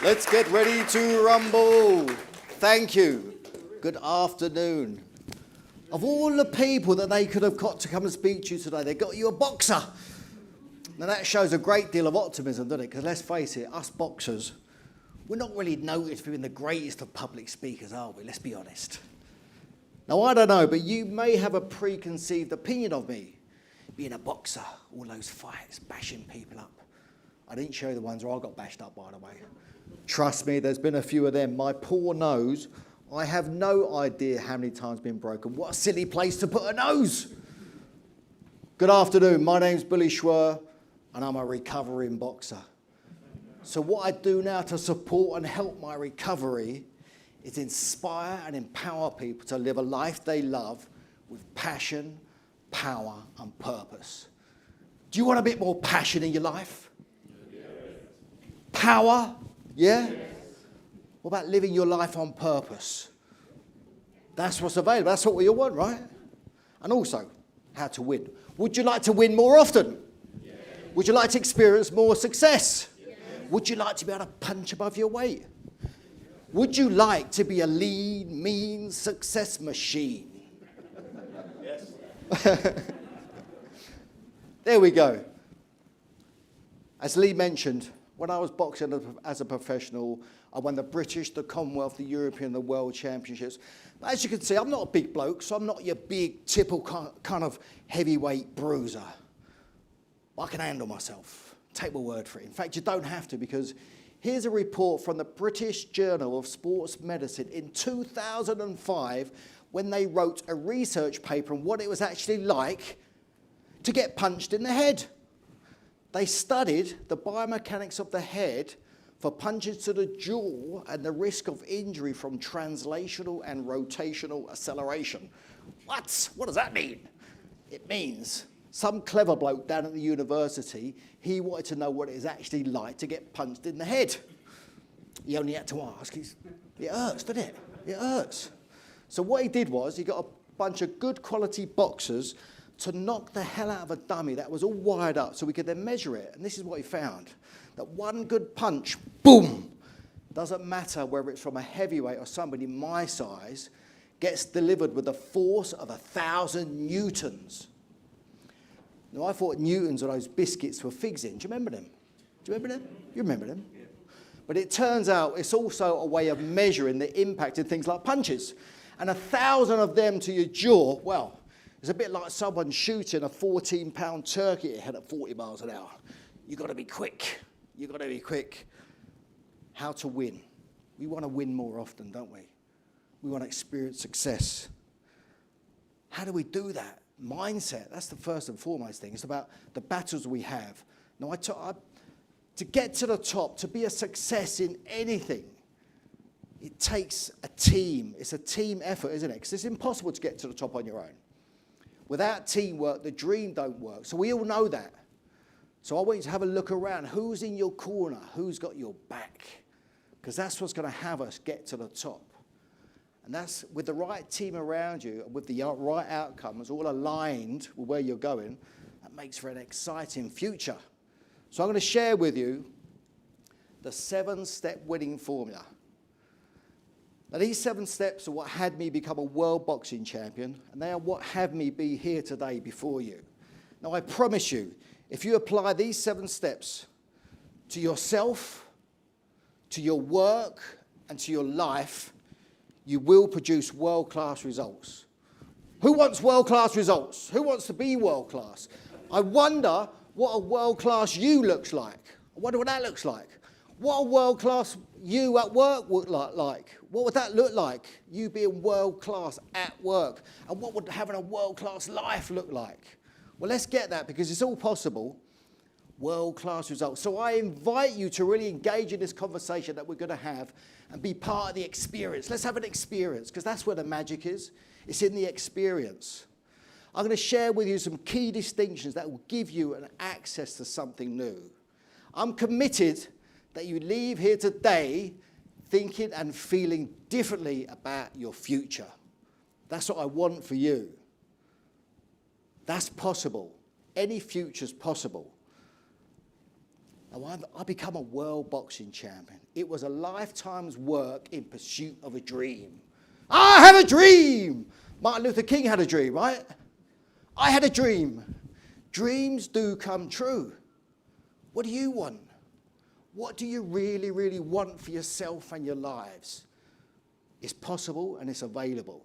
Let's get ready to rumble. Thank you. Good afternoon. Of all the people that they could have got to come and speak to you today, they got you a boxer. Now that shows a great deal of optimism, doesn't it? Because let's face it, us boxers, we're not really noticed for being the greatest of public speakers, are we? Let's be honest. Now I don't know, but you may have a preconceived opinion of me. Being a boxer, all those fights, bashing people up. I didn't show you the ones where I got bashed up, by the way. Trust me, there's been a few of them. My poor nose, I have no idea how many times it's been broken. What a silly place to put a nose. Good afternoon, my name's Billy Schwer, and I'm a recovering boxer. So what I do now to support and help my recovery is inspire and empower people to live a life they love with passion, power, and purpose. Do you want a bit more passion in your life? Yes. Power? Yeah? Yes. What about living your life on purpose? That's what's available. That's what we all want, right? And also, how to win. Would you like to win more often? Yes. Would you like to experience more success? Yes. Would you like to be able to punch above your weight? Would you like to be a lean, mean success machine? Yes. There we go. As Lee mentioned, when I was boxing as a professional, I won the British, the Commonwealth, the European, the World Championships. But as you can see, I'm not a big bloke, so I'm not your big, typical kind of heavyweight bruiser. I can handle myself. Take my word for it. In fact, you don't have to, because here's a report from the British Journal of Sports Medicine in 2005 when they wrote a research paper on what it was actually like to get punched in the head. They studied the biomechanics of the head for punches to the jaw and the risk of injury from translational and rotational acceleration. What? What does that mean? It means some clever bloke down at the university, he wanted to know what it is actually like to get punched in the head. He only had to ask. It hurts, doesn't it? It hurts. So what he did was he got a bunch of good quality boxers to knock the hell out of a dummy that was all wired up so we could then measure it. And this is what he found. That one good punch, boom, doesn't matter whether it's from a heavyweight or somebody my size, gets delivered with the force of 1,000 newtons. Now, I thought newtons were those biscuits with figs in. Do you remember them? Do you remember them? You remember them? Yeah. But it turns out it's also a way of measuring the impact in things like punches. And 1,000 of them to your jaw, well, it's a bit like someone shooting a 14-pound turkey at your head at 40 miles an hour. You've got to be quick. You've got to be quick. How to win. We want to win more often, don't we? We want to experience success. How do we do that? Mindset, that's the first and foremost thing. It's about the battles we have. Now, to get to the top, to be a success in anything, it takes a team. It's a team effort, isn't it? Because it's impossible to get to the top on your own. Without teamwork, the dream don't work. So we all know that. So I want you to have a look around. Who's in your corner? Who's got your back? Because that's what's going to have us get to the top. And that's with the right team around you, with the right outcomes, all aligned with where you're going, that makes for an exciting future. So I'm going to share with you the 7-step winning formula. Now, these 7 steps are what had me become a world boxing champion, and they are what have me be here today before you. Now, I promise you, if you apply these 7 steps to yourself, to your work, and to your life, you will produce world-class results. Who wants world-class results? Who wants to be world-class? I wonder what a world-class you looks like. I wonder what that looks like. What a world-class you at work would look like. What would that look like? You being world-class at work. And what would having a world-class life look like? Well, let's get that, because it's all possible. World-class results. So I invite you to really engage in this conversation that we're going to have and be part of the experience. Let's have an experience, because that's where the magic is. It's in the experience. I'm going to share with you some key distinctions that will give you an access to something new. I'm committed that you leave here today thinking and feeling differently about your future. That's what I want for you. That's possible. Any future's possible. I become a world boxing champion. It was a lifetime's work in pursuit of a dream. I have a dream. Martin Luther King had a dream, right? I had a dream. Dreams do come true. What do you want? What do you really, really want for yourself and your lives? It's possible and it's available.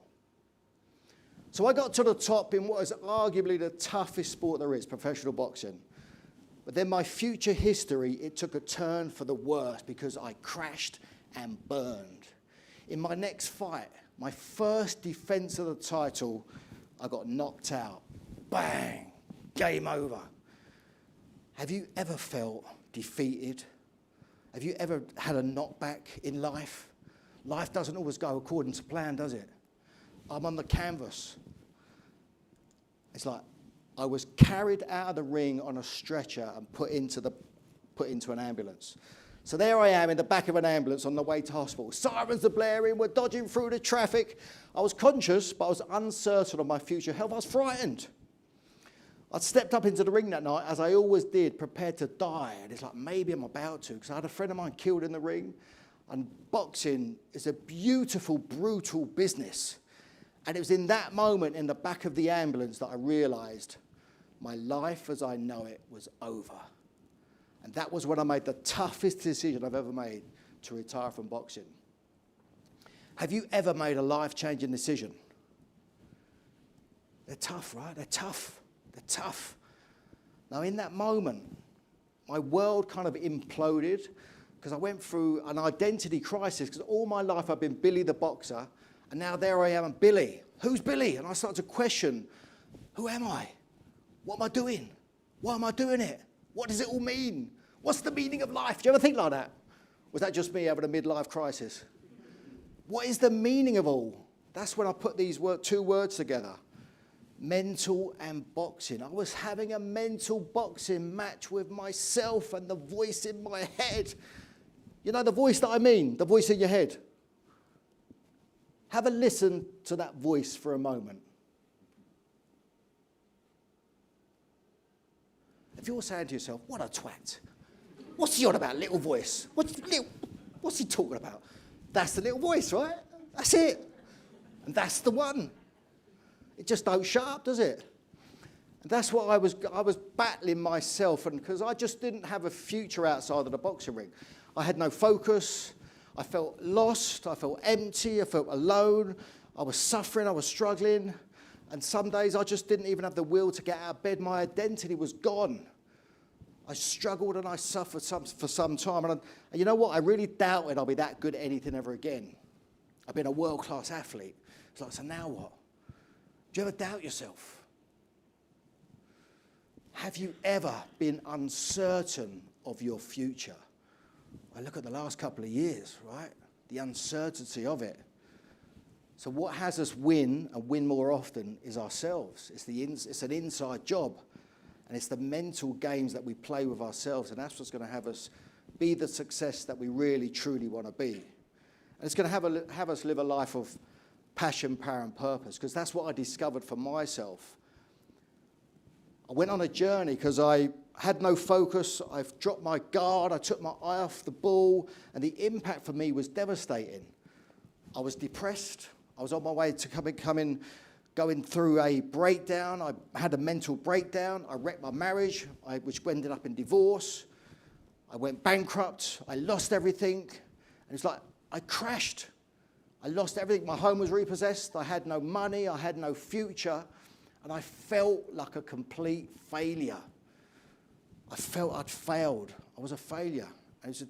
So I got to the top in what is arguably the toughest sport there is, professional boxing. But then my future history, it took a turn for the worse because I crashed and burned. In my next fight, my first defense of the title, I got knocked out. Bang! Game over. Have you ever felt defeated? Have you ever had a knockback in life? Life doesn't always go according to plan, does it? I'm on the canvas. It's like I was carried out of the ring on a stretcher and put into an ambulance. So there I am in the back of an ambulance on the way to hospital. Sirens are blaring, we're dodging through the traffic. I was conscious, but I was uncertain of my future health. I was frightened. I'd stepped up into the ring that night, as I always did, prepared to die. And it's like, maybe I'm about to, because I had a friend of mine killed in the ring. And boxing is a beautiful, brutal business. And it was in that moment in the back of the ambulance that I realized my life as I know it was over. And that was when I made the toughest decision I've ever made to retire from boxing. Have you ever made a life-changing decision? They're tough, right? They're tough. They're tough. Now, in that moment, my world kind of imploded because I went through an identity crisis because all my life I've been Billy the boxer, and now there I am, I'm Billy. Who's Billy? And I started to question, who am I? What am I doing? Why am I doing it? What does it all mean? What's the meaning of life? Do you ever think like that? Was that just me having a midlife crisis? What is the meaning of all? That's when I put these two words together. Mental and boxing. I was having a mental boxing match with myself and the voice in my head. You know the voice that I mean, the voice in your head. Have a listen to that voice for a moment. If you're saying to yourself, what a twat. What's he on about, little voice? What's he talking about? That's the little voice, right? That's it. And that's the one. It just don't shut up, does it? And that's what I was battling myself, and because I just didn't have a future outside of the boxing ring. I had no focus. I felt lost. I felt empty. I felt alone. I was suffering. I was struggling. And some days I just didn't even have the will to get out of bed. My identity was gone. I struggled and I suffered for some time. And you know what? I really doubted I'll be that good at anything ever again. I've been a world-class athlete. It's like, so now what? Do you ever doubt yourself? Have you ever been uncertain of your future? I look at the last couple of years, right? The uncertainty of it. So what has us win and win more often is ourselves. It's an inside job. And it's the mental games that we play with ourselves. And that's what's going to have us be the success that we really, truly want to be. And it's going to have us live a life of passion, power, and purpose. Because that's what I discovered for myself. I went on a journey because I had no focus. I've dropped my guard. I took my eye off the ball. And the impact for me was devastating. I was depressed. I was on my way to going through a breakdown. I had a mental breakdown. I wrecked my marriage, which ended up in divorce. I went bankrupt. I lost everything. And it's like I crashed. I lost everything. My home was repossessed. I had no money. I had no future. And I felt like a complete failure. I felt I'd failed. I was a failure. And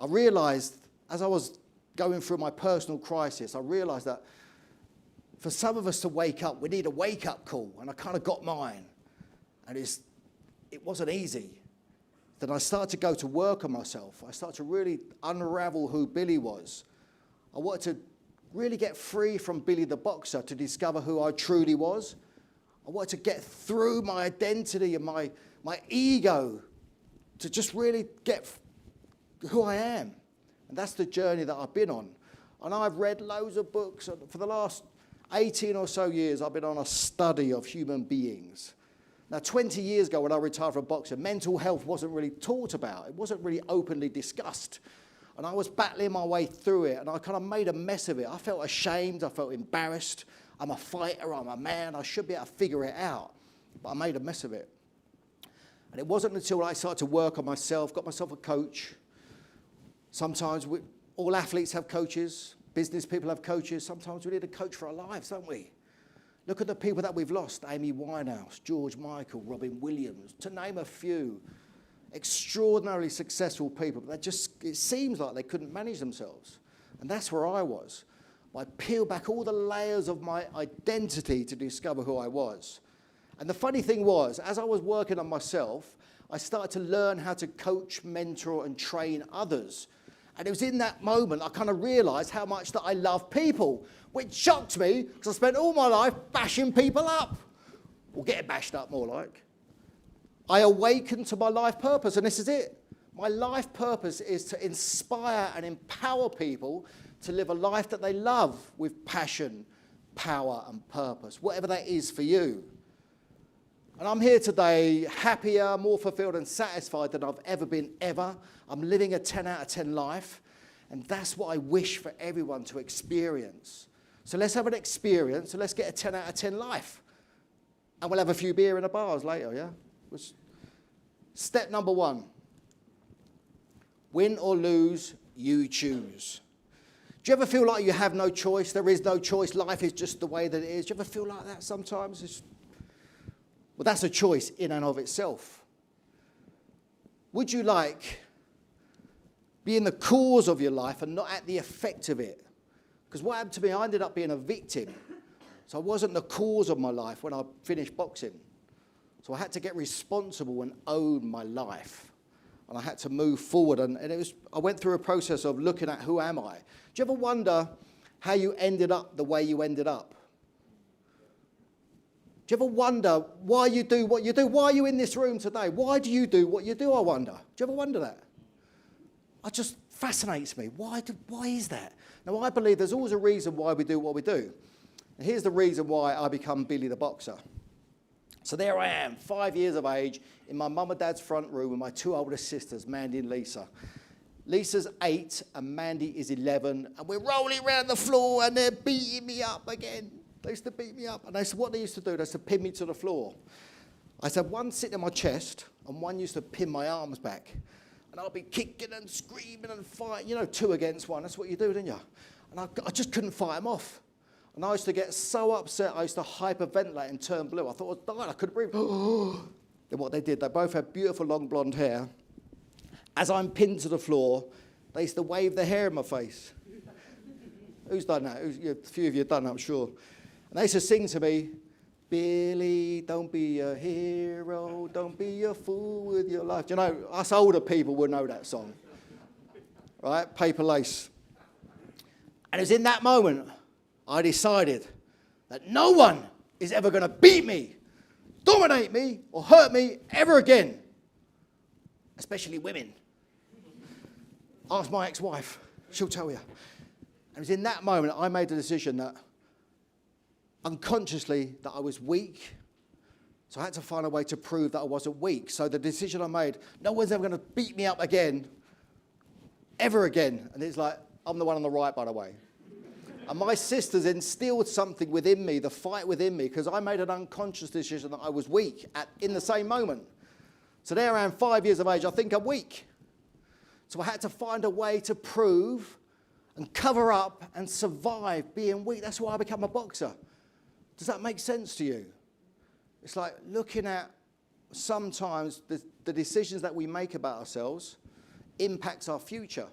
I realized, as I was going through my personal crisis, I realized that for some of us to wake up, we need a wake-up call. And I kind of got mine. And it wasn't easy. Then I started to go to work on myself. I started to really unravel who Billy was. I wanted to really get free from Billy the boxer to discover who I truly was. I wanted to get through my identity and my ego to just really get who I am. And that's the journey that I've been on. And I've read loads of books. For the last 18 or so years, I've been on a study of human beings. Now, 20 years ago when I retired from boxing, mental health wasn't really talked about. It wasn't really openly discussed. And I was battling my way through it, and I kind of made a mess of it. I felt ashamed. I felt embarrassed. I'm a fighter. I'm a man. I should be able to figure it out. But I made a mess of it. And it wasn't until I started to work on myself, got myself a coach. Sometimes all athletes have coaches. Business people have coaches. Sometimes we need a coach for our lives, don't we? Look at the people that we've lost. Amy Winehouse, George Michael, Robin Williams, to name a few. Extraordinarily successful people, but it seems like they couldn't manage themselves. And that's where I was. I peeled back all the layers of my identity to discover who I was. And the funny thing was, as I was working on myself, I started to learn how to coach, mentor, and train others. And it was in that moment I kind of realised how much that I love people, which shocked me because I spent all my life bashing people up. Or getting bashed up, more like. I awakened to my life purpose, and this is it. My life purpose is to inspire and empower people to live a life that they love with passion, power, and purpose, whatever that is for you. And I'm here today happier, more fulfilled, and satisfied than I've ever been, ever. I'm living a 10 out of 10 life, and that's what I wish for everyone to experience. So let's have an experience, and let's get a 10 out of 10 life. And we'll have a few beer in the bars later, yeah? Step number 1. Win or lose, you choose. Do you ever feel like you have no choice? There is no choice. Life is just the way that it is. Do you ever feel like that sometimes? Well, that's a choice in and of itself. Would you like be in the cause of your life and not at the effect of it? Because what happened to me, I ended up being a victim. So I wasn't the cause of my life when I finished boxing. So I had to get responsible and own my life. And I had to move forward. And I went through a process of looking at who am I. Do you ever wonder how you ended up the way you ended up? Do you ever wonder why you do what you do? Why are you in this room today? Why do you do what you do, I wonder? Do you ever wonder that? It just fascinates me. Why is that? Now, I believe there's always a reason why we do what we do. And here's the reason why I become Billy the Boxer. So there I am, 5 years of age, in my mum and dad's front room with my 2 older sisters, Mandy and Lisa. Lisa's 8 and Mandy is 11, and we're rolling around the floor and they're beating me up again. They used to beat me up. And what they used to do, they used to pin me to the floor. I said one sitting on my chest and one used to pin my arms back. And I'll be kicking and screaming and fighting, 2 against 1. That's what you do, didn't you? And I just couldn't fight them off. And I used to get so upset, I used to hyperventilate and turn blue. I thought I was dying, I couldn't breathe. Then what they did, they both had beautiful long blonde hair. As I'm pinned to the floor, they used to wave their hair in my face. Who's done that? A few of you have done that, I'm sure. And they used to sing to me, Billy, don't be a hero, don't be a fool with your life. Do you know, us older people will know that song. Right? Paper Lace. And it was in that moment I decided that no one is ever going to beat me, dominate me, or hurt me ever again. Especially women. Ask my ex-wife. She'll tell you. And it was in that moment I made the decision that unconsciously that I was weak. So I had to find a way to prove that I wasn't weak. So the decision I made, no one's ever going to beat me up again, ever again. And it's like, I'm the one on the right, by the way. And my sisters instilled something within me, the fight within me, because I made an unconscious decision that I was weak in the same moment. So there I am, 5 years of age, I think I'm weak. So I had to find a way to prove and cover up and survive being weak. That's why I became a boxer. Does that make sense to you? It's like looking at sometimes the decisions that we make about ourselves impacts our future.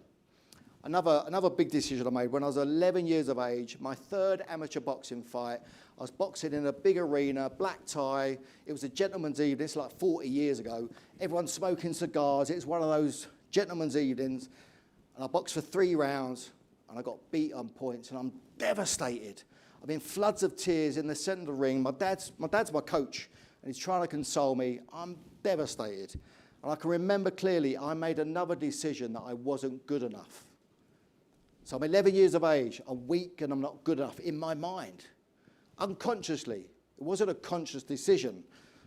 Another big decision I made when I was 11 years of age, my 3rd amateur boxing fight. I was boxing in a big arena, black tie. It was a gentleman's evening. It's like 40 years ago. Everyone's smoking cigars. It was one of those gentleman's evenings. And I boxed for 3 rounds, and I got beat on points, and I'm devastated. I've been floods of tears in the centre of the ring. My dad's my coach, and he's trying to console me. I'm devastated. And I can remember clearly I made another decision that I wasn't good enough. So I'm 11 years of age, I'm weak and I'm not good enough in my mind. Unconsciously. It wasn't a conscious decision.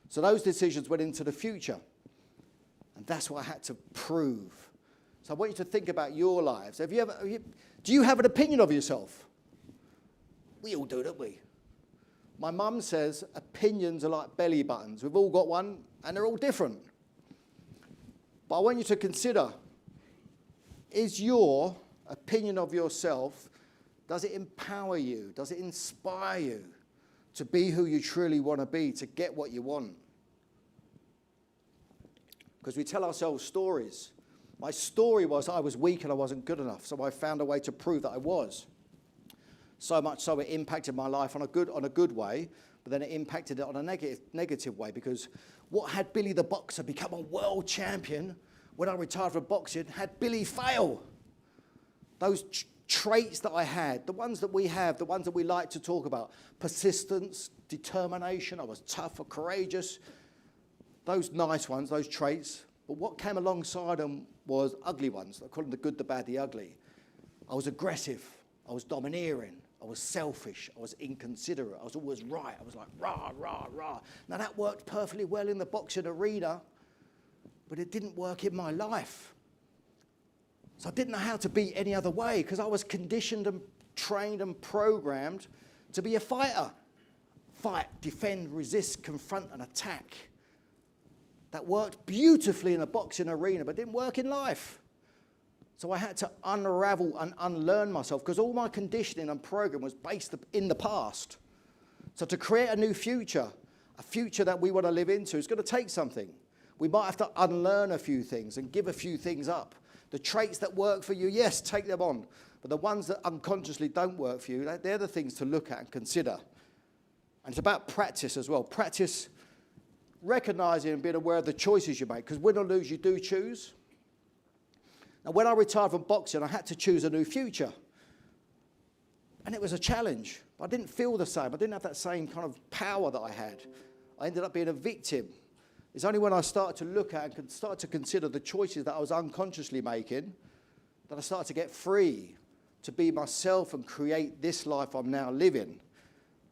So those decisions went into the future. And that's what I had to prove. So I want you to think about your lives. Do you have an opinion of yourself? We all do, don't we? My mum says opinions are like belly buttons. We've all got one, and they're all different. But I want you to consider, is your opinion of yourself, does it empower you? Does it inspire you to be who you truly want to be, to get what you want? Because we tell ourselves stories. My story was I was weak and I wasn't good enough, so I found a way to prove that I was. So much so it impacted my life on a good way, but then it impacted it on a negative way, because what had Billy the boxer become a world champion when I retired from boxing had Billy fail. Those traits that I had, the ones that we have, the ones that we like to talk about, persistence, determination, I was tough or courageous, those nice ones, those traits. But what came alongside them was ugly ones. I call them the good, the bad, the ugly. I was aggressive. I was domineering. I was selfish. I was inconsiderate. I was always right. I was like, rah, rah, rah. Now, that worked perfectly well in the boxing arena, but it didn't work in my life. So I didn't know how to be any other way, because I was conditioned and trained and programmed to be a fighter. Fight, defend, resist, confront, and attack. That worked beautifully in a boxing arena, but didn't work in life. So I had to unravel and unlearn myself, because all my conditioning and program was based in the past. So to create a new future, a future that we want to live into, is going to take something. We might have to unlearn a few things and give a few things up. The traits that work for you, yes, take them on. But the ones that unconsciously don't work for you, they're the things to look at and consider. And it's about practice as well. Practice recognizing and being aware of the choices you make, because win or lose, you do choose. Now, when I retired from boxing, I had to choose a new future. And it was a challenge. I didn't feel the same. I didn't have that same kind of power that I had. I ended up being a victim. It's only when I started to look at and start to consider the choices that I was unconsciously making that I started to get free to be myself and create this life I'm now living.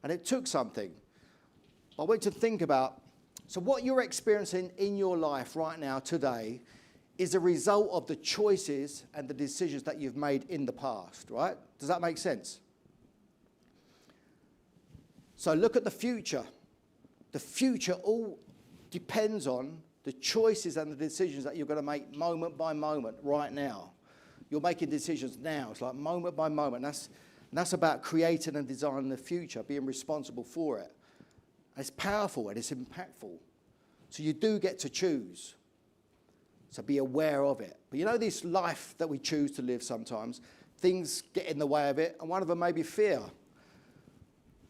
And it took something. I want you to think about, so what you're experiencing in your life right now, today, is a result of the choices and the decisions that you've made in the past, right? Does that make sense? So look at the future. The future all depends on the choices and the decisions that you're going to make moment by moment right now. You're making decisions now. It's like moment by moment. And that's about creating and designing the future, being responsible for it. And it's powerful and it's impactful. So you do get to choose. So be aware of it. But you know, this life that we choose to live sometimes, things get in the way of it, and one of them may be fear.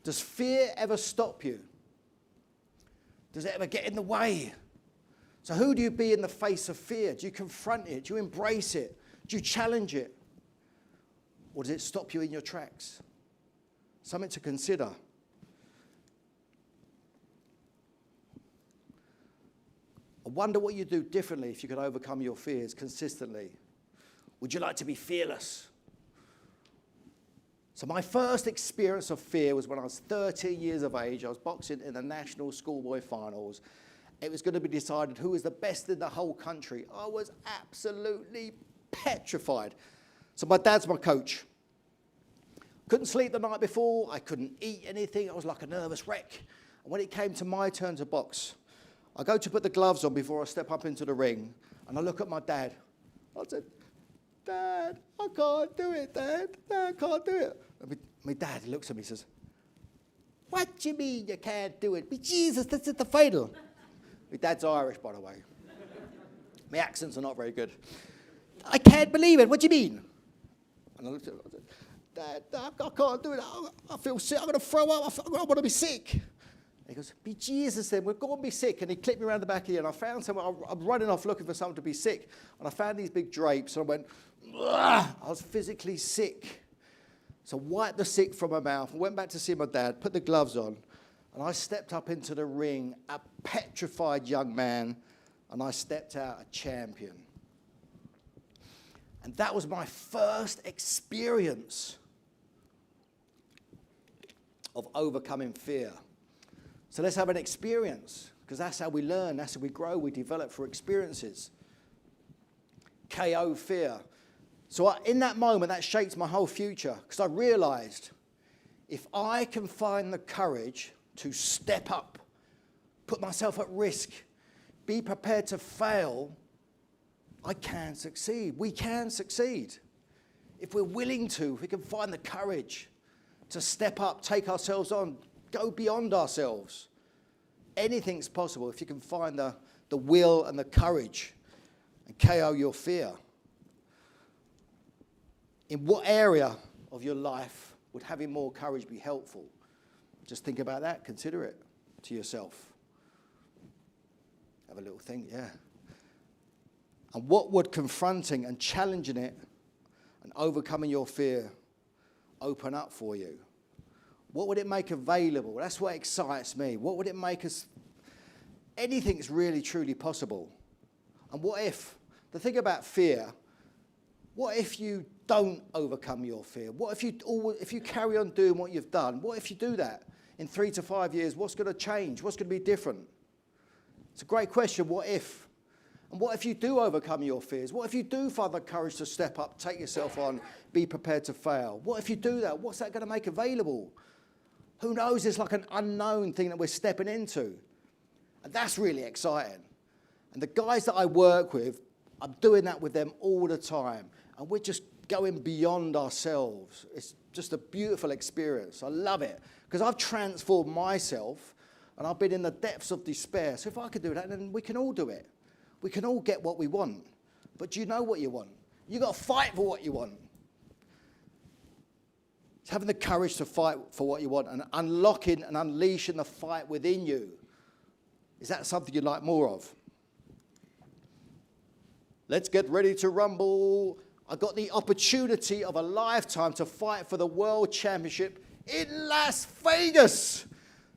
Does fear ever stop you? Does it ever get in the way? So who do you be in the face of fear? Do you confront it? Do you embrace it? Do you challenge it? Or does it stop you in your tracks? Something to consider. I wonder what you'd do differently if you could overcome your fears consistently. Would you like to be fearless? So my first experience of fear was when I was 13 years of age. I was boxing in the national schoolboy finals. It was going to be decided who was the best in the whole country. I was absolutely petrified. So my dad's my coach. Couldn't sleep the night before. I couldn't eat anything. I was like a nervous wreck. And when it came to my turn to box, I go to put the gloves on before I step up into the ring, and I look at my dad. I said, "Dad, I can't do it, Dad. I can't do it." And my dad looks at me and says, "What do you mean you can't do it? But Jesus, this is the final." My dad's Irish, by the way. My accents are not very good. "I can't believe it. What do you mean?" And I looked at him and said, "Dad, I can't do it. I feel sick. I'm going to throw up. I want to be sick." He goes, "Be Jesus then, we're going to be sick." And he clipped me around the back of the ear, and I found someone, I'm running off looking for someone to be sick. And I found these big drapes, and I went, "Ugh." I was physically sick. So I wiped the sick from my mouth, and went back to see my dad, put the gloves on, and I stepped up into the ring, a petrified young man, and I stepped out a champion. And that was my first experience of overcoming fear. So let's have an experience, because that's how we learn, that's how we grow, we develop through experiences. KO, fear. So in that moment, that shaped my whole future, because I realised if I can find the courage to step up, put myself at risk, be prepared to fail, I can succeed. We can succeed. If we're willing to, if we can find the courage to step up, take ourselves on, go beyond ourselves. Anything's possible if you can find the will and the courage and KO your fear. In what area of your life would having more courage be helpful? Just think about that. Consider it to yourself. Have a little think, yeah. And what would confronting and challenging it and overcoming your fear open up for you? What would it make available? That's what excites me. What would it make us? Anything's really, truly possible. And what if? The thing about fear, what if you don't overcome your fear? What if you carry on doing what you've done? What if you do that? In 3 to 5 years, what's going to change? What's going to be different? It's a great question, what if? And what if you do overcome your fears? What if you do find the courage to step up, take yourself on, be prepared to fail? What if you do that? What's that going to make available? Who knows? It's like an unknown thing that we're stepping into. And that's really exciting. And the guys that I work with, I'm doing that with them all the time. And we're just going beyond ourselves. It's just a beautiful experience. I love it. Because I've transformed myself and I've been in the depths of despair. So if I could do that, then we can all do it. We can all get what we want. But do you know what you want? You've got to fight for what you want. It's having the courage to fight for what you want and unlocking and unleashing the fight within you. Is that something you'd like more of? Let's get ready to rumble. I got the opportunity of a lifetime to fight for the World Championship in Las Vegas.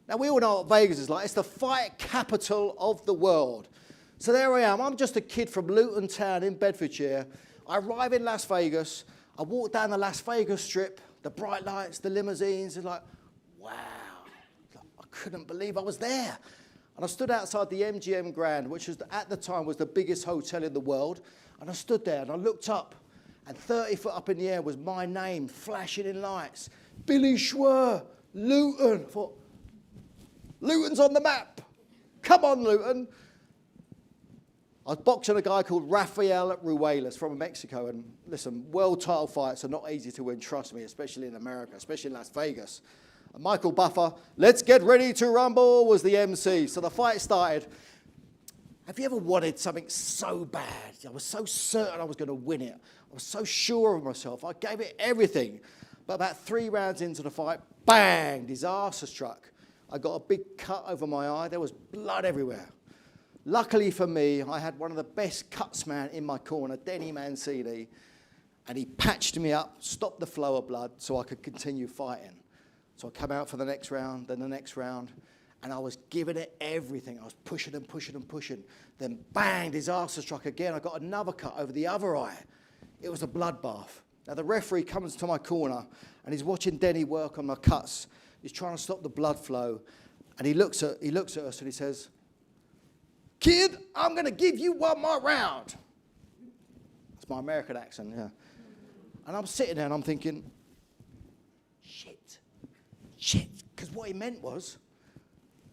Now, we all know what Vegas is like. It's the fight capital of the world. So there I am. I'm just a kid from Luton Town in Bedfordshire. I arrive in Las Vegas. I walk down the Las Vegas Strip, the bright lights, the limousines. It's like, wow. I couldn't believe I was there. And I stood outside the MGM Grand, which was, at the time was the biggest hotel in the world. And I stood there and I looked up. And 30 foot up in the air was my name flashing in lights. Billy Schwer, Luton. I thought, Luton's on the map. Come on, Luton. I was boxing a guy called Rafael Ruelas from Mexico. And listen, world title fights are not easy to win, trust me, especially in America, especially in Las Vegas. And Michael Buffer, let's get ready to rumble, was the MC. So the fight started. Have you ever wanted something so bad? I was so certain I was going to win it. I was so sure of myself. I gave it everything. But about 3 rounds into the fight, bang, disaster struck. I got a big cut over my eye. There was blood everywhere. Luckily for me, I had one of the best cuts man in my corner, Denny Mancini, and he patched me up, stopped the flow of blood so I could continue fighting. So I come out for the next round, then the next round, and I was giving it everything. I was pushing and pushing and pushing. Then bang, disaster struck again. I got another cut over the other eye. It was a bloodbath. Now the referee comes to my corner and he's watching Denny work on my cuts. He's trying to stop the blood flow. And he looks at us and he says, "Kid, I'm going to give you one more round." That's my American accent, yeah. And I'm sitting there and I'm thinking, shit. Because what he meant was,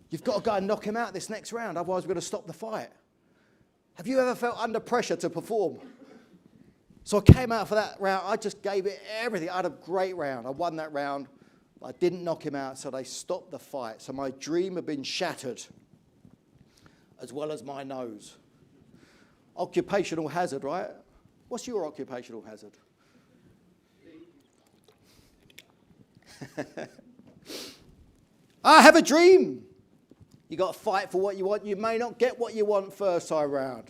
you've got to go and knock him out this next round, otherwise we're going to stop the fight. Have you ever felt under pressure to perform? So I came out for that round. I just gave it everything. I had a great round. I won that round. I didn't knock him out, so they stopped the fight. So my dream had been shattered, as well as my nose. Occupational hazard, right? What's your occupational hazard? I have a dream. You got to fight for what you want. You may not get what you want first time round.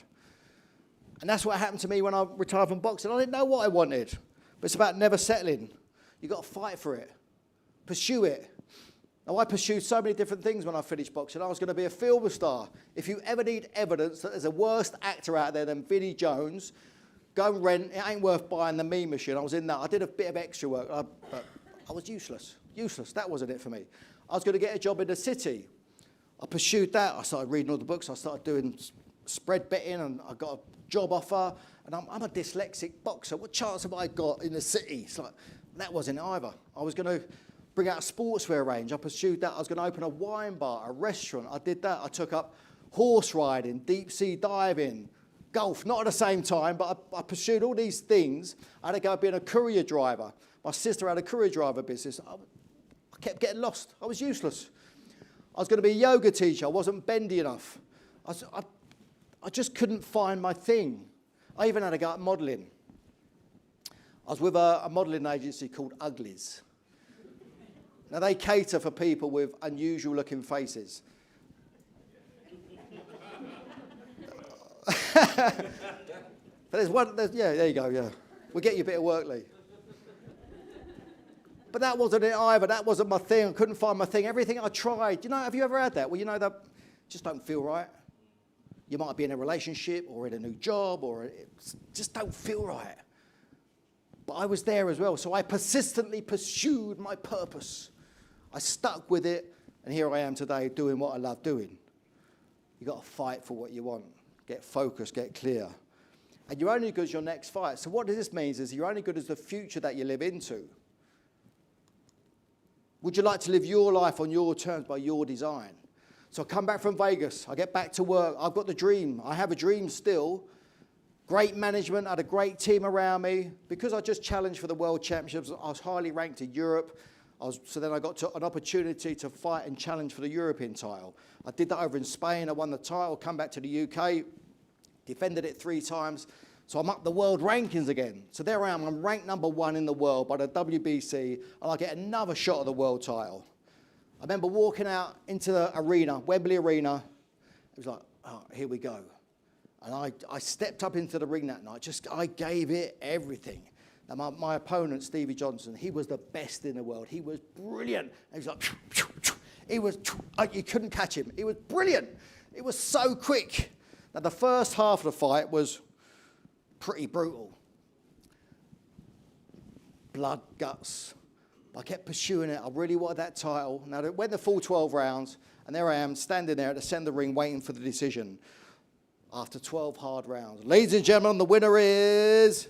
And that's what happened to me when I retired from boxing. I didn't know what I wanted. But it's about never settling. You got to fight for it. Pursue it. Now, I pursued so many different things when I finished boxing. I was going to be a film star. If you ever need evidence that there's a worse actor out there than Vinnie Jones, go and rent. It ain't worth buying the Me Machine. I was in that. I did a bit of extra work, but I was useless. Useless. That wasn't it for me. I was going to get a job in the city. I pursued that. I started reading all the books. I started doing spread betting, and I got a job offer. And I'm a dyslexic boxer. What chance have I got in the city? It's like, that wasn't it either. I was going to bring out a sportswear range. I pursued that. I was going to open a wine bar, a restaurant. I did that. I took up horse riding, deep sea diving, golf, not at the same time, but I pursued all these things. I had to go being a courier driver. My sister had a courier driver business. I kept getting lost. I was useless. I was going to be a yoga teacher. I wasn't bendy enough. I just couldn't find my thing. I even had to go out modelling. I was with a modelling agency called Uglies. Now, they cater for people with unusual looking faces. But there you go, yeah. We'll get you a bit of work, Lee. But that wasn't it either. That wasn't my thing. I couldn't find my thing. Everything I tried. Have you ever had that? Well, that just don't feel right. You might be in a relationship or in a new job or it just don't feel right. But I was there as well. So I persistently pursued my purpose. I stuck with it. And here I am today doing what I love doing. You've got to fight for what you want. Get focused, get clear. And you're only good as your next fight. So what this means is you're only good as the future that you live into. Would you like to live your life on your terms by your design? So I come back from Vegas. I get back to work. I've got the dream. I have a dream still. Great management. I had a great team around me. Because I just challenged for the World Championships, I was highly ranked in Europe. So then I got an opportunity to fight and challenge for the European title. I did that over in Spain. I won the title, come back to the UK, defended it 3 times. So I'm up the world rankings again. So there I am. I'm ranked #1 in the world by the WBC, and I get another shot at the world title. I remember walking out into the arena, Wembley Arena. It was like, oh, here we go. And I stepped up into the ring that night. I gave it everything. And my opponent, Stevie Johnson, he was the best in the world. He was brilliant. And he was like, you couldn't catch him. He was brilliant. It was so quick. Now, the first half of the fight was pretty brutal. Blood, guts. I kept pursuing it. I really wanted that title. Now, it went the full 12 rounds, and there I am, standing there at the centre of the ring, waiting for the decision. After 12 hard rounds. Ladies and gentlemen, the winner is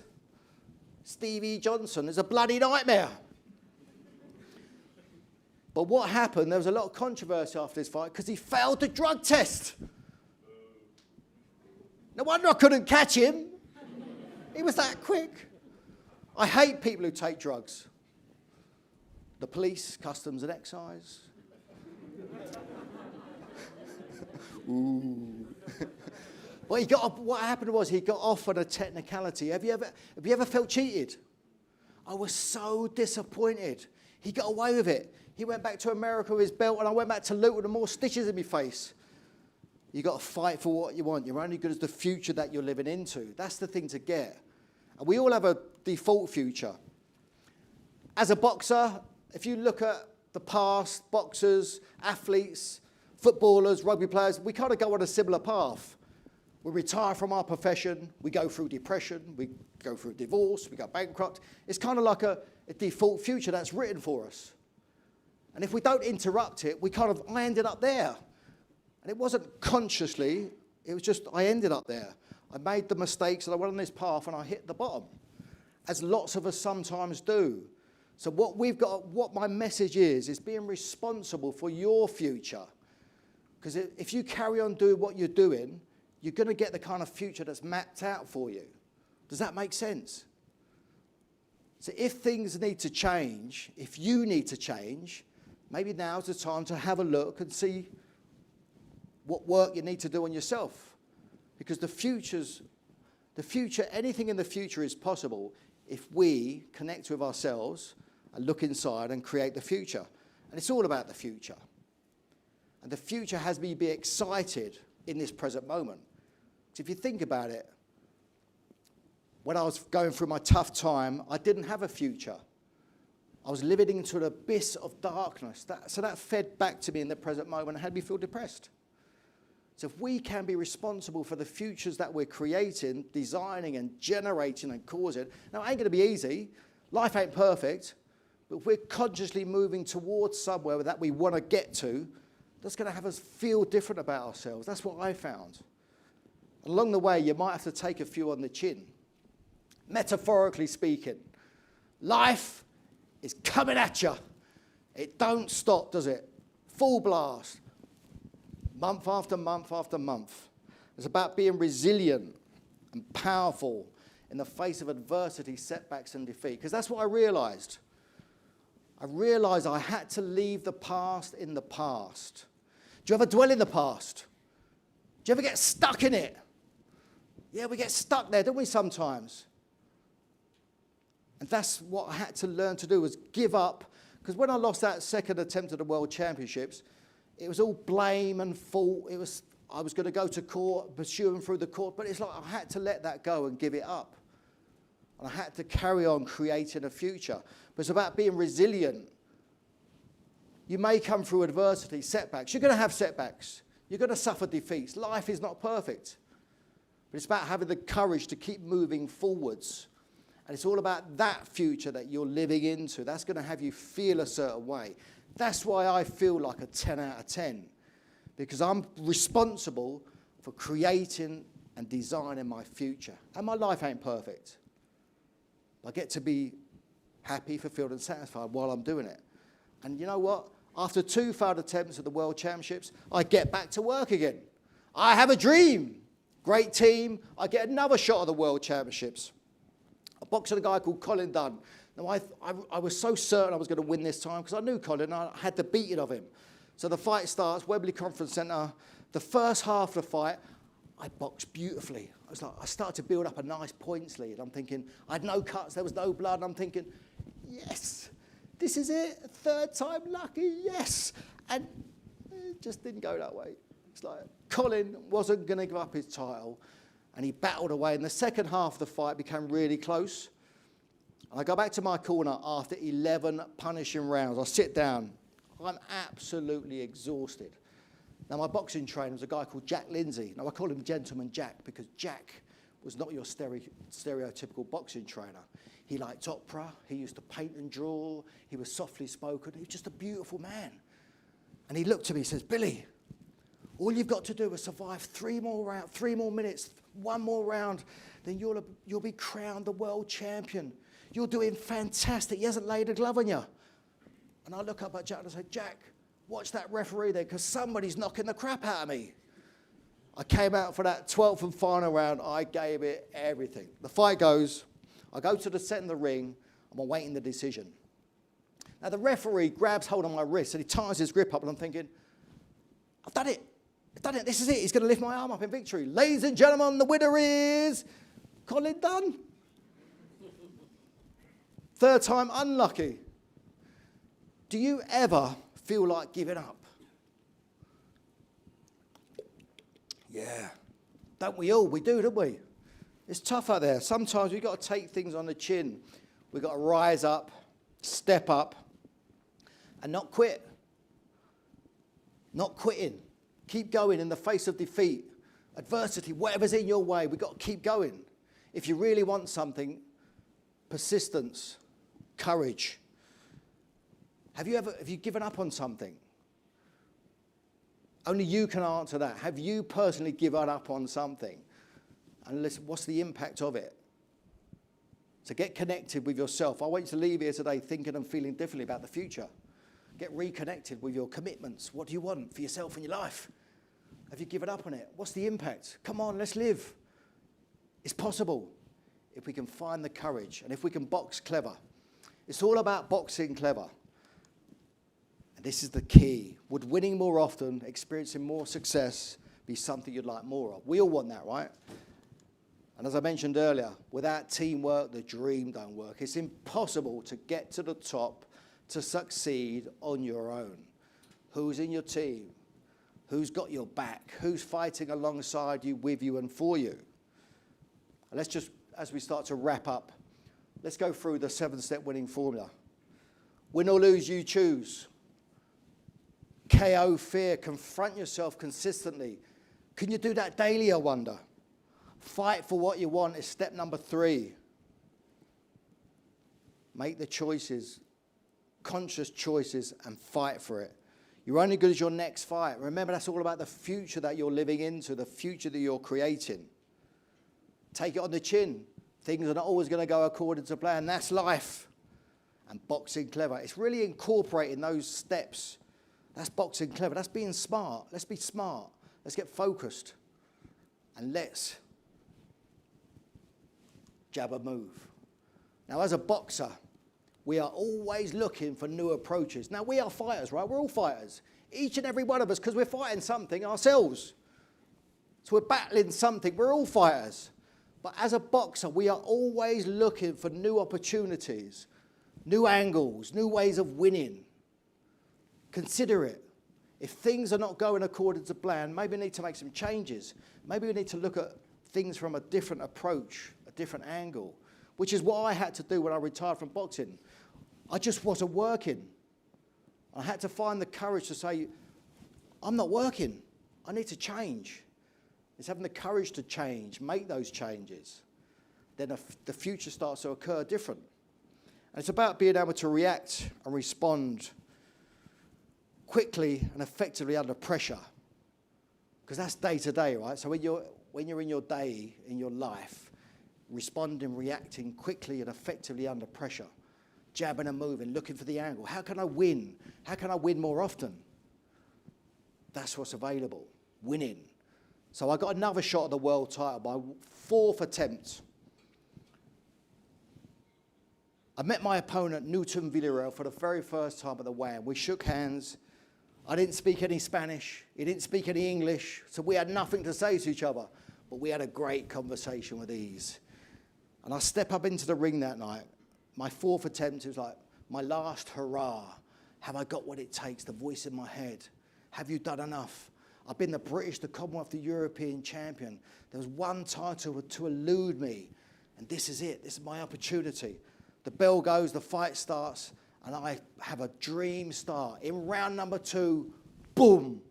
Stevie Johnson. It's a bloody nightmare. But what happened, there was a lot of controversy after this fight because he failed the drug test. No wonder I couldn't catch him. He was that quick. I hate people who take drugs. The police, customs and excise. Ooh. Well, what happened was he got off on a technicality. Have you ever felt cheated? I was so disappointed. He got away with it. He went back to America with his belt, and I went back to Luton with more stitches in my face. You got to fight for what you want. You're only good as the future that you're living into. That's the thing to get. And we all have a default future. As a boxer, if you look at the past, boxers, athletes, footballers, rugby players, we kind of go on a similar path. We retire from our profession, we go through depression, we go through divorce, we go bankrupt. It's kind of like a default future that's written for us. And if we don't interrupt it, I ended up there. And it wasn't consciously, it was just I ended up there. I made the mistakes and I went on this path and I hit the bottom, as lots of us sometimes do. So what my message is being responsible for your future. Because if you carry on doing what you're doing, you're going to get the kind of future that's mapped out for you. Does that make sense? So if things need to change, if you need to change, maybe now's the time to have a look and see what work you need to do on yourself. Because anything in the future is possible if we connect with ourselves and look inside and create the future. And it's all about the future. And the future has me be excited in this present moment. So if you think about it, when I was going through my tough time, I didn't have a future. I was living into an abyss of darkness. So that fed back to me in the present moment and had me feel depressed. So if we can be responsible for the futures that we're creating, designing and generating and causing, now it ain't going to be easy. Life ain't perfect. But if we're consciously moving towards somewhere that we want to get to, that's going to have us feel different about ourselves. That's what I found. Along the way, you might have to take a few on the chin. Metaphorically speaking, life is coming at you. It don't stop, does it? Full blast. Month after month after month. It's about being resilient and powerful in the face of adversity, setbacks, and defeat. Because that's what I realized. I realized I had to leave the past in the past. Do you ever dwell in the past? Do you ever get stuck in it? Yeah, we get stuck there, don't we, sometimes? And that's what I had to learn to do, was give up. Because when I lost that second attempt at the World Championships, it was all blame and fault. I was going to go to court, pursue him through the court, but it's like I had to let that go and give it up. And I had to carry on creating a future. But it's about being resilient. You may come through adversity, setbacks. You're going to have setbacks. You're going to suffer defeats. Life is not perfect. But it's about having the courage to keep moving forwards. And it's all about that future that you're living into. That's going to have you feel a certain way. That's why I feel like a 10 out of 10. Because I'm responsible for creating and designing my future. And my life ain't perfect. I get to be happy, fulfilled, and satisfied while I'm doing it. And you know what? After 2 failed attempts at the World Championships, I get back to work again. I have a dream. Great team. I get another shot at the World Championships. I boxed with a guy called Colin Dunn. Now, I was so certain I was going to win this time because I knew Colin. I had the beating of him. So the fight starts, Wembley Conference Centre. The first half of the fight, I boxed beautifully. I started to build up a nice points lead. I'm thinking, I had no cuts, there was no blood. And I'm thinking, yes, this is it. Third time lucky, yes. And it just didn't go that way. It's like Colin wasn't going to give up his title. And he battled away. And the second half of the fight became really close. And I go back to my corner after 11 punishing rounds. I sit down. I'm absolutely exhausted. Now, my boxing trainer was a guy called Jack Lindsay. Now, I call him Gentleman Jack because Jack was not your stereotypical boxing trainer. He liked opera. He used to paint and draw. He was softly spoken. He was just a beautiful man. And he looked at me and says, Billy, all you've got to do is survive 3 more minutes, 1 more round, then you'll be crowned the world champion. You're doing fantastic. He hasn't laid a glove on you. And I look up at Jack and I say, Jack, watch that referee there because somebody's knocking the crap out of me. I came out for that 12th and final round. I gave it everything. The fight goes. I go to the centre of the ring. I'm awaiting the decision. Now, the referee grabs hold on my wrist and he tightens his grip up and I'm thinking, I've done it. I've done it. This is it. He's going to lift my arm up in victory. Ladies and gentlemen, the winner is Colin Dunn. Third time unlucky. Do you ever feel like giving up? Yeah. Don't we all? We do, don't we? It's tough out there. Sometimes we've got to take things on the chin. We've got to rise up, step up, and not quit. Not quitting. Keep going in the face of defeat, adversity, whatever's in your way. We've got to keep going. If you really want something, persistence, courage. Have you given up on something? Only you can answer that. Have you personally given up on something? And listen, what's the impact of it? So get connected with yourself. I want you to leave here today thinking and feeling differently about the future. Get reconnected with your commitments. What do you want for yourself and your life? Have you given up on it? What's the impact? Come on, let's live. It's possible if we can find the courage and if we can box clever. It's all about boxing clever. This is the key. Would winning more often, experiencing more success, be something you'd like more of? We all want that, right? And as I mentioned earlier, without teamwork, the dream don't work. It's impossible to get to the top, to succeed on your own. Who's in your team? Who's got your back? Who's fighting alongside you, with you, and for you? And let's just, as we start to wrap up, let's go through the 7-step winning formula. Win or lose, you choose. KO fear. Confront yourself consistently. Can you do that daily, I wonder? Fight for what you want is step number 3. Make the choices, conscious choices, and fight for it. You're only good as your next fight. Remember, that's all about the future that you're living into, the future that you're creating. Take it on the chin. Things are not always going to go according to plan. That's life. And boxing clever. It's really incorporating those steps. That's boxing clever. That's being smart. Let's be smart. Let's get focused. And let's jab a move. Now, as a boxer, we are always looking for new approaches. Now, we are fighters, right? We're all fighters. Each and every one of us, because we're fighting something ourselves. So we're battling something. We're all fighters. But as a boxer, we are always looking for new opportunities, new angles, new ways of winning. Consider it. If things are not going according to plan, maybe we need to make some changes. Maybe we need to look at things from a different approach, a different angle, which is what I had to do when I retired from boxing. I just wasn't working. I had to find the courage to say, I'm not working. I need to change. It's having the courage to change, make those changes. Then the future starts to occur different. And it's about being able to react and respond quickly and effectively under pressure. Because that's day to day, right? So when you're in your day, in your life, responding, reacting quickly and effectively under pressure, jabbing and moving, looking for the angle. How can I win? How can I win more often? That's what's available, winning. So I got another shot at the world title, my 4th attempt. I met my opponent, Newton Villarreal, for the very first time at the weigh-in. We shook hands. I didn't speak any Spanish. He didn't speak any English. So we had nothing to say to each other. But we had a great conversation with ease. And I step up into the ring that night. My 4th attempt, it was like, my last hurrah. Have I got what it takes? The voice in my head. Have you done enough? I've been the British, the Commonwealth, the European champion. There was one title to elude me. And this is it. This is my opportunity. The bell goes, the fight starts, and I have a dream start. In round number 2, boom.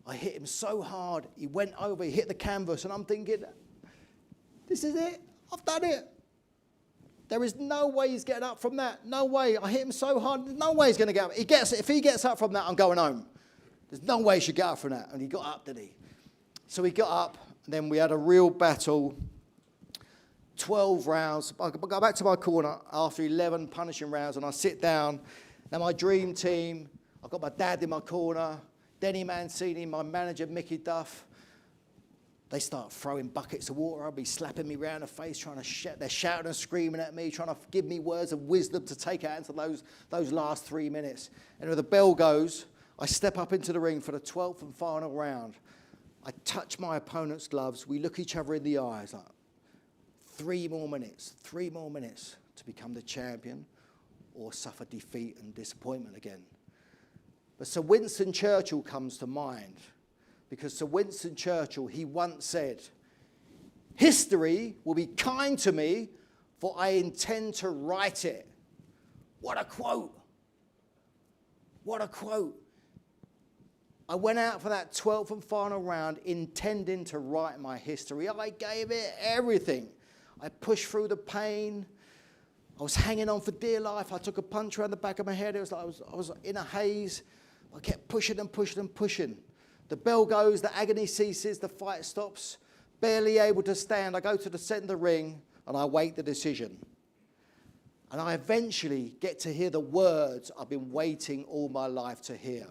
I hit him so hard. He went over, he hit the canvas, and I'm thinking, this is it. I've done it. There is no way he's getting up from that. No way. I hit him so hard. There's no way he's going to get up. If he gets up from that, I'm going home. There's no way he should get up from that. And he got up, did he? So he got up, and then we had a real battle. 12 rounds. I go back to my corner after 11 punishing rounds, and I sit down. Now my dream team, I've got my dad in my corner, Denny Mancini, my manager, Mickey Duff. They start throwing buckets of water. I'll be slapping me round the face, they're shouting and screaming at me, trying to give me words of wisdom to take out into those last 3 minutes. And when the bell goes, I step up into the ring for the 12th and final round. I touch my opponent's gloves. We look each other in the eyes like, 3 more minutes to become the champion or suffer defeat and disappointment again. But Sir Winston Churchill comes to mind, because Sir Winston Churchill, he once said, history will be kind to me, for I intend to write it. What a quote. What a quote. I went out for that 12th and final round intending to write my history. I gave it everything. I pushed through the pain. I was hanging on for dear life. I took a punch around the back of my head. It was like I was in a haze. I kept pushing and pushing and pushing. The bell goes, the agony ceases, the fight stops. Barely able to stand. I go to the centre of the ring and I wait the decision. And I eventually get to hear the words I've been waiting all my life to hear.